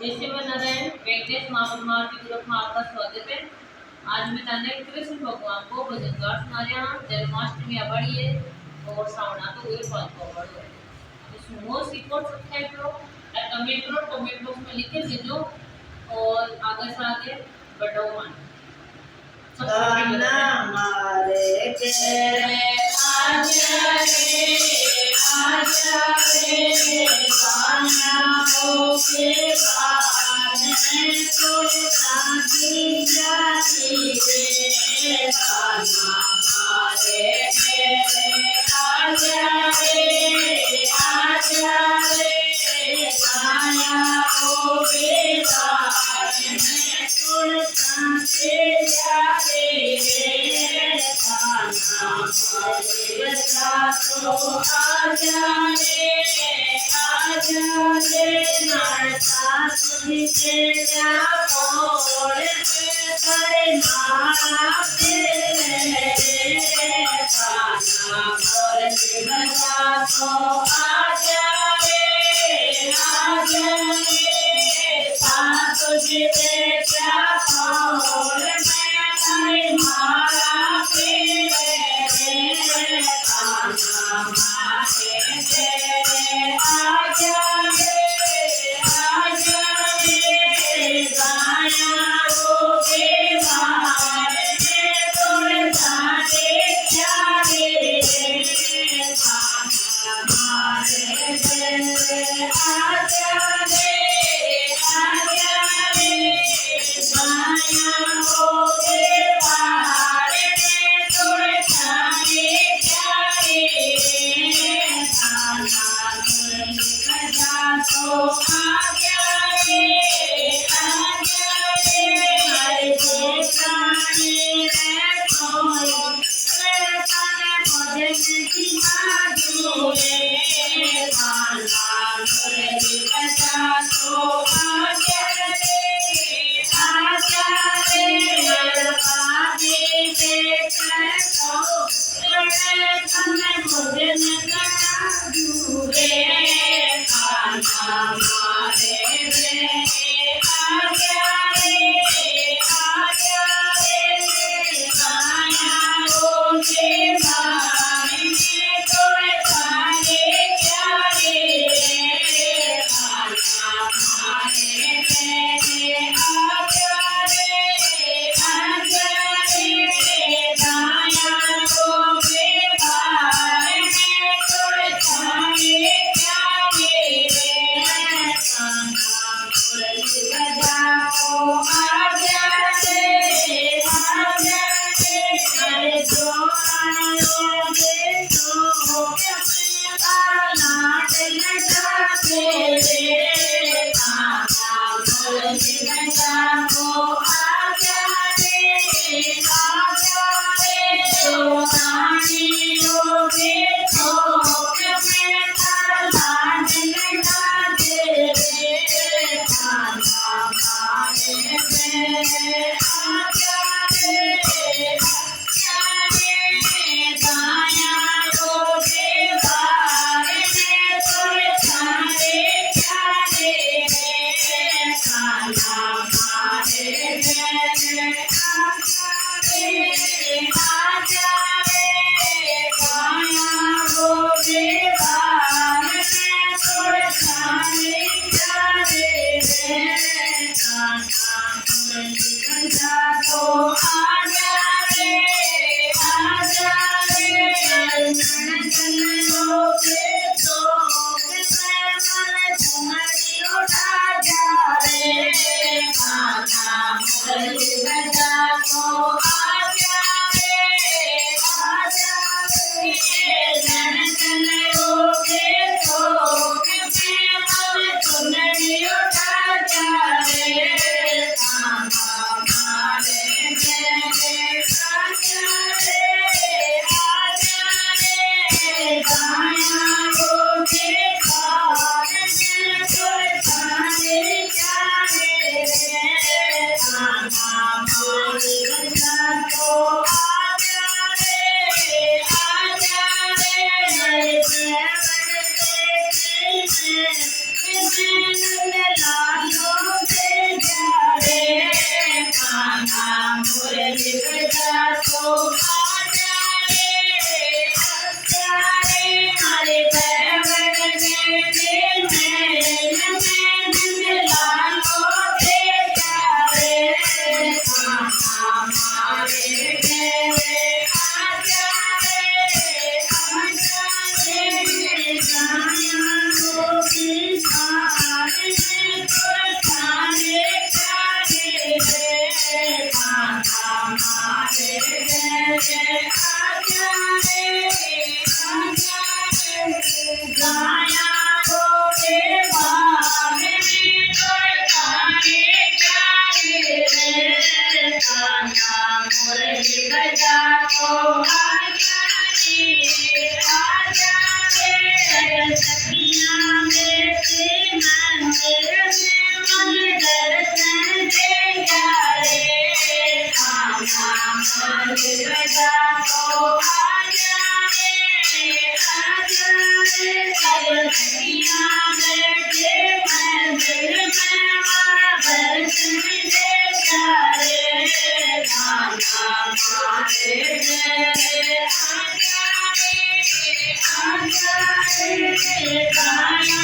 जय श्री नारायण वेंकटेश मारुति ग्रुप में आपका स्वागत है। आज मैं ताने कृष्ण भगवान को भजन गान सुना रहा हूँ। जन्माष्टमी आ बड़ी है और श्रावणा तो हुए पाँच को बड़ो है। सुनो सीखो सब्सक्राइब करो कमेंट बॉक्स में लिखे भेजो और आगे से आगे बढ़ो मान मारे के आजा रे गाना हो के बार में तो शादी जाती रे गाना मारे के आजा रे गाना हो के बार में तो शादी जाती रे गाना बचा तो आजा रे नरसा सुनी तेरा बोल करे मारा तेरे खाना बोल बचा तो आजा रे सासु जी तेरा बोल मैं करे मारा तेरे खाना मारे तेरे आजा रे गाया हो के बाहर में तोड़ जाने क्या रे खाना मारे तेरे आजा रे गाया हो के बाहर में तोड़ जाने क्या रे खाना बचा तो आजा रे हरे गोसाई रे कोई रे तने भजन की बाजू रे खाना बचा तो आजा रे पादी के तो रे तने भजन का दूरे खाना मारे रे आजा रे गाया हो के बार में तोड़ जाने क्या रे खाना मारे रे आजा रे गाया हो के बार में तोड़ जाने क्या रे खाना बजा तो आजा रे हरे जोड़ो दे तो लाड लगा रे खाना बजा तो आजा रे जोड़ानी लोगे तो लाड लगा रे खाना मारे रे आजा रे गाया हो के बार में तोड़ जाने क्या रे खाना मारे रे आजा रे गाया हो के बार में तोड़ जाने क्या रे खाना बजा तो आजा रे लोगे तो मन झुमरी उठा जा रे खाना बजा तो आजा रे जन लोगे तो मन झुमरी उठा जा रे खाना मारे रे गाया हो के बार में तोड़ जाने क्या रे खाना आजा रे